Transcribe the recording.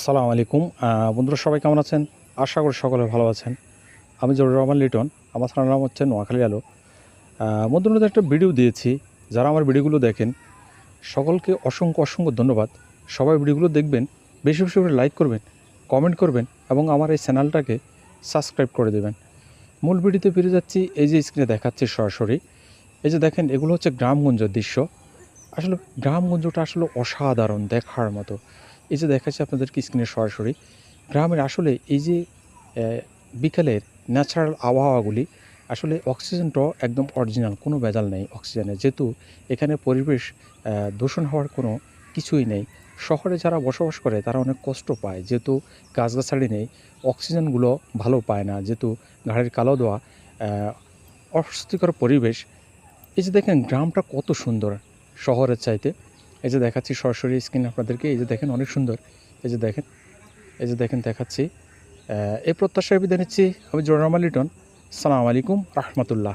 আসসালামু আলাইকুম। বন্ধুরা সবাই কেমন আছেন? আশা করি সকলে ভালো আছেন। আমি জহুরুর রহমান লিটন। আমার থানার নাম হচ্ছে নোয়াখালী আলো। বন্ধুরা একটা ভিডিও দিয়েছি, যারা আমার ভিডিওগুলো দেখেন সকলকে অসংখ্য অসংখ্য ধন্যবাদ। সবাই ভিডিওগুলো দেখবেন, বেশি বেশি করে লাইক করবেন, কমেন্ট করবেন এবং আমার এই চ্যানেলটাকে সাবস্ক্রাইব করে দেবেন। মূল ভিডিওতে ফিরে যাচ্ছি। এই যে স্ক্রিনে দেখাচ্ছি সরাসরি, এই যে দেখেন এগুলো হচ্ছে গ্রামগঞ্জের দৃশ্য। আসলে গ্রামগঞ্জটা আসলে অসাধারণ দেখার মতো। এই যে দেখাচ্ছি আপনাদেরকে স্ক্রিনে সরাসরি গ্রামের আসলে এই যে বিকেলের ন্যাচারাল আবহাওয়াগুলি, আসলে অক্সিজেনটাও একদম অরিজিনাল, কোনো ভেজাল নেই অক্সিজেনের, যেহেতু এখানে পরিবেশ দূষণ হওয়ার কোনো কিছুই নেই। শহরে যারা বসবাস করে তারা অনেক কষ্ট পায়, যেহেতু গাছগাছালি নেই, অক্সিজেনগুলো ভালো পায় না, যেহেতু গাড়ির কালো ধোঁয়া, অস্বস্তিকর পরিবেশ। এই যে দেখেন গ্রামটা কত সুন্দর শহরের চাইতে। এই যে দেখাচ্ছি সরাসরি স্ক্রিন আপনাদেরকে, এই যে দেখেন অনেক সুন্দর। এই যে দেখেন, এই যে দেখেন দেখাচ্ছি। এই প্রত্যাশায় বিদায় নিচ্ছি। আমি জহুরুর রহমান লিটন। সালামু আলাইকুম রহমতুল্লাহ।